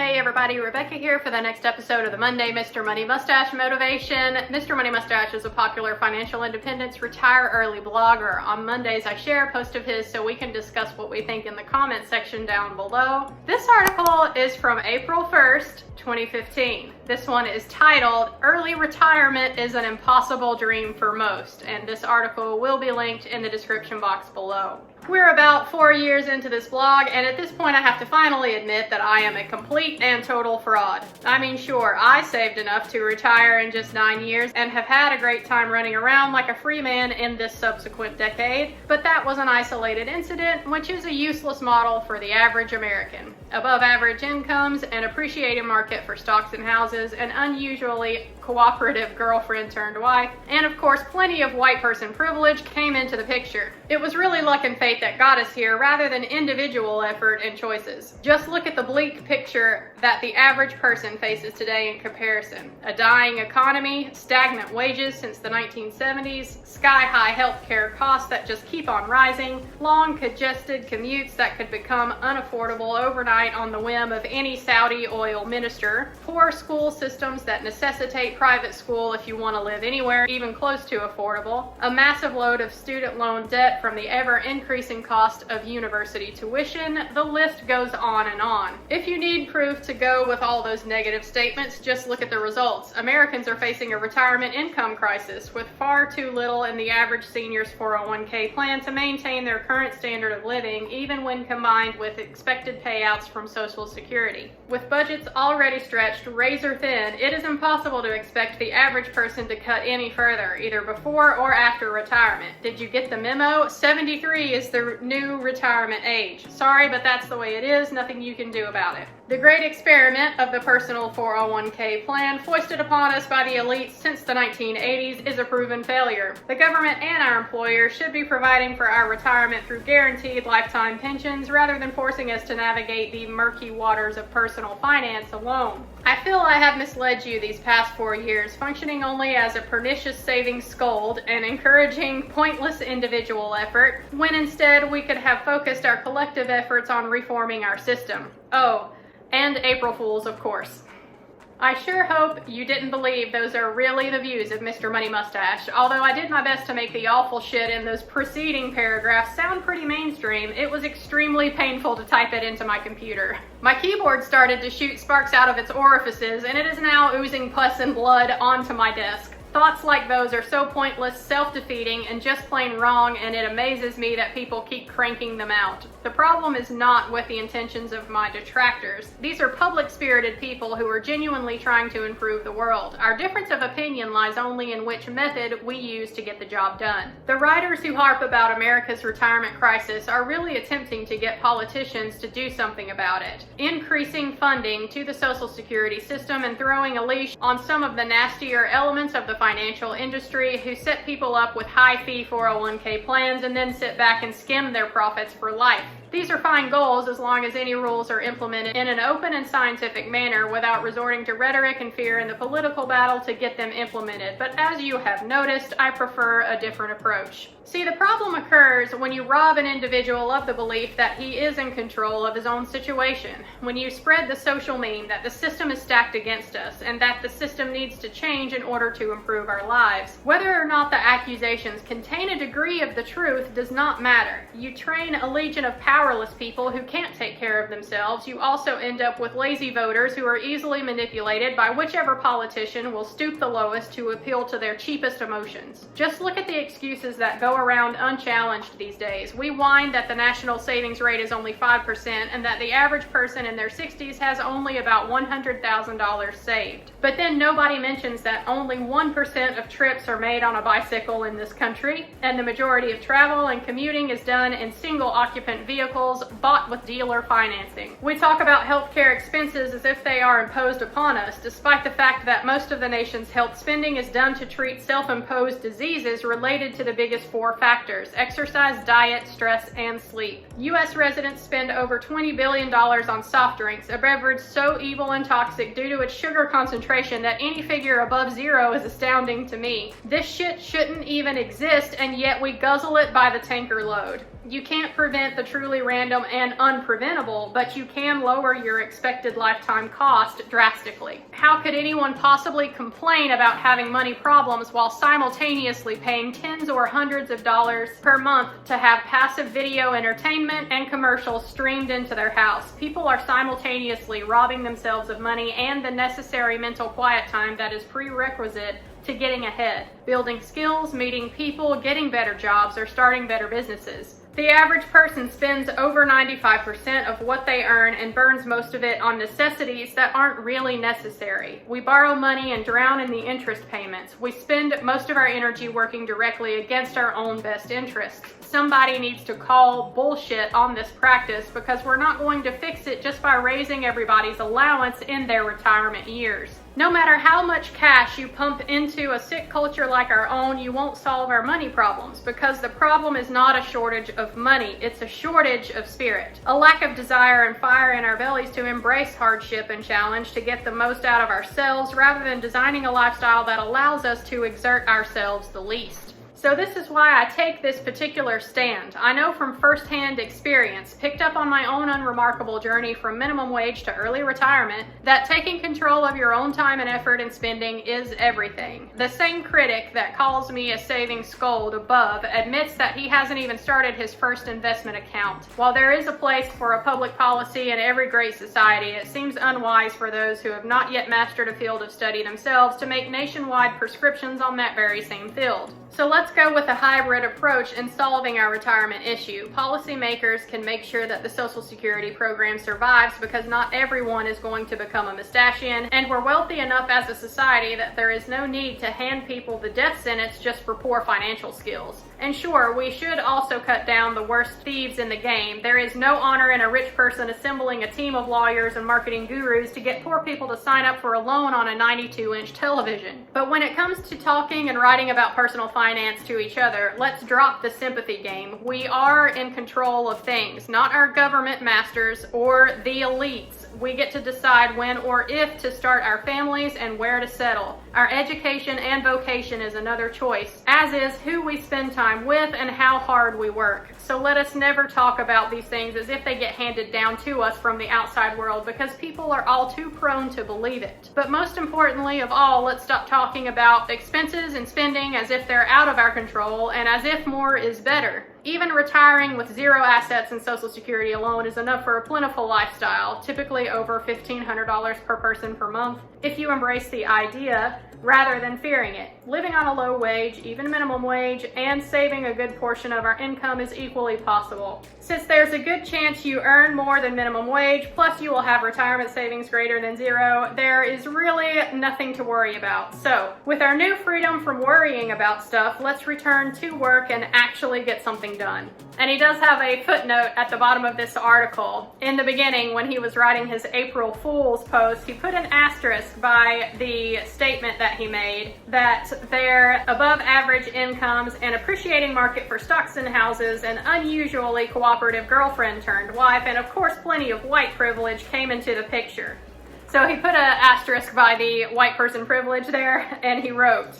Hey everybody, Rebecca here for the next episode of the Monday Mr. Money Mustache Motivation. Mr. Money Mustache is a popular financial independence retire early blogger. On Mondays I share a post of his so we can discuss what we think in the comment section down below. This article is from April 1st, 2015. This one is titled, Early Retirement is an Impossible Dream for Most, and this article will be linked in the description box below. We're about 4 years into this blog, and at this point I have to finally admit that I am a complete and total fraud. I mean, sure, I saved enough to retire in just 9 years and have had a great time running around like a free man in this subsequent decade, but that was an isolated incident, which is a useless model for the average American. Above average incomes, an appreciating market for stocks and houses, an unusually cooperative girlfriend turned wife, and of course plenty of white person privilege came into the picture. It was really luck and fate that got us here rather than individual effort and choices. Just look at the bleak picture that the average person faces today in comparison. A dying economy, stagnant wages since the 1970s, sky-high healthcare costs that just keep on rising, long congested commutes that could become unaffordable overnight on the whim of any Saudi oil minister, poor school systems that necessitate private school if you want to live anywhere even close to affordable, a massive load of student loan debt from the ever-increasing cost of university tuition. The list goes on and on. If you need proof to go with all those negative statements, just look at the results. Americans are facing a retirement income crisis with far too little in the average senior's 401k plan to maintain their current standard of living, even when combined with expected payouts from Social Security. With budgets already stretched razor thin, it is impossible to expect the average person to cut any further, either before or after retirement. Did you get the memo? 73 is the new retirement age. Sorry, but that's the way it is. Nothing you can do about it. The great experiment of the personal 401k plan foisted upon us by the elites since the 1980s is a proven failure. The government and our employers should be providing for our retirement through guaranteed lifetime pensions rather than forcing us to navigate the murky waters of personal finance alone. I feel I have misled you these past 4 years, functioning only as a pernicious savings scold and encouraging pointless individual effort, when instead we could have focused our collective efforts on reforming our system. Oh, and April Fools, of course. I sure hope you didn't believe those are really the views of Mr. Money Mustache. Although I did my best to make the awful shit in those preceding paragraphs sound pretty mainstream, it was extremely painful to type it into my computer. My keyboard started to shoot sparks out of its orifices, and it is now oozing pus and blood onto my desk. Thoughts like those are so pointless, self-defeating, and just plain wrong, and it amazes me that people keep cranking them out. The problem is not with the intentions of my detractors. These are public-spirited people who are genuinely trying to improve the world. Our difference of opinion lies only in which method we use to get the job done. The writers who harp about America's retirement crisis are really attempting to get politicians to do something about it, increasing funding to the Social Security system and throwing a leash on some of the nastier elements of the financial industry who set people up with high-fee 401k plans and then sit back and skim their profits for life. These are fine goals as long as any rules are implemented in an open and scientific manner without resorting to rhetoric and fear in the political battle to get them implemented. But as you have noticed, I prefer a different approach. See, the problem occurs when you rob an individual of the belief that he is in control of his own situation. When you spread the social meme that the system is stacked against us and that the system needs to change in order to improve our lives. Whether or not the accusations contain a degree of the truth does not matter. You train a legion of powerless people who can't take care of themselves. You also end up with lazy voters who are easily manipulated by whichever politician will stoop the lowest to appeal to their cheapest emotions. Just look at the excuses that go around unchallenged these days. We whine that the national savings rate is only 5% and that the average person in their 60s has only about $100,000 saved. But then nobody mentions that only 1% of trips are made on a bicycle in this country, and the majority of travel and commuting is done in single-occupant vehicles bought with dealer financing. We talk about healthcare expenses as if they are imposed upon us, despite the fact that most of the nation's health spending is done to treat self-imposed diseases related to the biggest four factors: exercise, diet, stress, and sleep. U.S. residents spend over $20 billion on soft drinks, a beverage so evil and toxic due to its sugar concentration that any figure above zero is astounding to me. This shit shouldn't even exist, and yet we guzzle it by the tanker load. You can't prevent the truly random and unpreventable, but you can lower your expected lifetime cost drastically. How could anyone possibly complain about having money problems while simultaneously paying tens or hundreds of dollars per month to have passive video entertainment and commercials streamed into their house? People are simultaneously robbing themselves of money and the necessary mental quiet time that is prerequisite to getting ahead, building skills, meeting people, getting better jobs, or starting better businesses. The average person spends over 95% of what they earn and burns most of it on necessities that aren't really necessary. We borrow money and drown in the interest payments. We spend most of our energy working directly against our own best interests. Somebody needs to call bullshit on this practice, because we're not going to fix it just by raising everybody's allowance in their retirement years. No matter how much cash you pump into a sick culture like our own, you won't solve our money problems, because the problem is not a shortage of money, it's a shortage of spirit. A lack of desire and fire in our bellies to embrace hardship and challenge, to get the most out of ourselves, rather than designing a lifestyle that allows us to exert ourselves the least. So this is why I take this particular stand. I know from firsthand experience, picked up on my own unremarkable journey from minimum wage to early retirement, that taking control of your own time and effort and spending is everything. The same critic that calls me a saving scold above admits that he hasn't even started his first investment account. While there is a place for a public policy in every great society, it seems unwise for those who have not yet mastered a field of study themselves to make nationwide prescriptions on that very same field. So let's go with a hybrid approach in solving our retirement issue. Policymakers can make sure that the Social Security program survives, because not everyone is going to become a mustachian, and we're wealthy enough as a society that there is no need to hand people the death sentence just for poor financial skills. And sure, we should also cut down the worst thieves in the game. There is no honor in a rich person assembling a team of lawyers and marketing gurus to get poor people to sign up for a loan on a 92-inch television. But when it comes to talking and writing about personal finance to each other, let's drop the sympathy game. We are in control of things, not our government masters or the elites. We get to decide when or if to start our families and where to settle. Our education and vocation is another choice, as is who we spend time with and how hard we work. So let us never talk about these things as if they get handed down to us from the outside world, because people are all too prone to believe it. But most importantly of all, let's stop talking about expenses and spending as if they're out of our control and as if more is better. Even retiring with zero assets and Social Security alone is enough for a plentiful lifestyle, typically over $1,500 per person per month, if you embrace the idea rather than fearing it. Living on a low wage, even minimum wage, and saving a good portion of our income is equally possible. Since there's a good chance you earn more than minimum wage, plus you will have retirement savings greater than zero, there is really nothing to worry about. So, with our new freedom from worrying about stuff, let's return to work and actually get something done. And he does have a footnote at the bottom of this article. In the beginning, when he was writing his April Fool's post, he put an asterisk by the statement that he made that their above average incomes, an appreciating market for stocks and houses, an unusually cooperative girlfriend turned wife, and of course plenty of white privilege came into the picture. So he put an asterisk by the white person privilege there, and he wrote,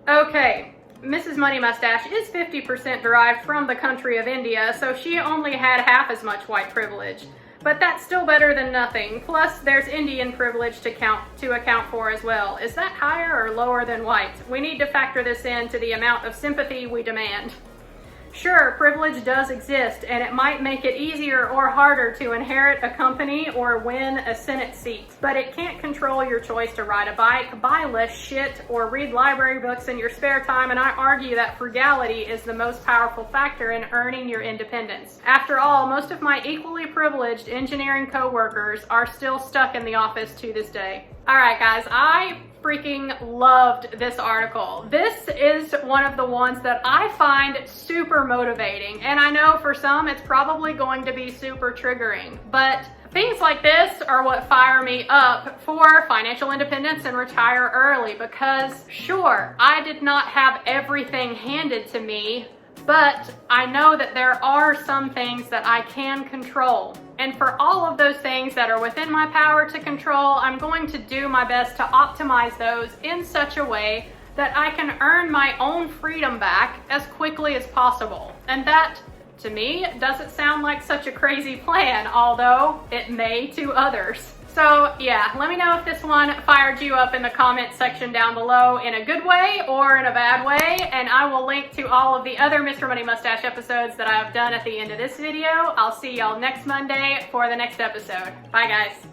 okay, Mrs. Money Mustache is 50% derived from the country of India, so she only had half as much white privilege. But that's still better than nothing. Plus, there's Indian privilege to account for as well. Is that higher or lower than white? We need to factor this in to the amount of sympathy we demand. Sure, privilege does exist, and it might make it easier or harder to inherit a company or win a Senate seat. But it can't control your choice to ride a bike, buy less shit, or read library books in your spare time, and I argue that frugality is the most powerful factor in earning your independence. After all, most of my equally privileged engineering co-workers are still stuck in the office to this day. Alright guys, I freaking loved this article. This is one of the ones that I find super motivating, and I know for some it's probably going to be super triggering, but things like this are what fire me up for financial independence and retire early, because sure, I did not have everything handed to me, but I know that there are some things that I can control. And for all of those things that are within my power to control, I'm going to do my best to optimize those in such a way that I can earn my own freedom back as quickly as possible. And that, To me, it doesn't sound like such a crazy plan, although it may to others. So yeah, let me know if this one fired you up in the comment section down below in a good way or in a bad way, and I will link to all of the other Mr. Money Mustache episodes that I have done at the end of this video. I'll see y'all next Monday for the next episode. Bye guys.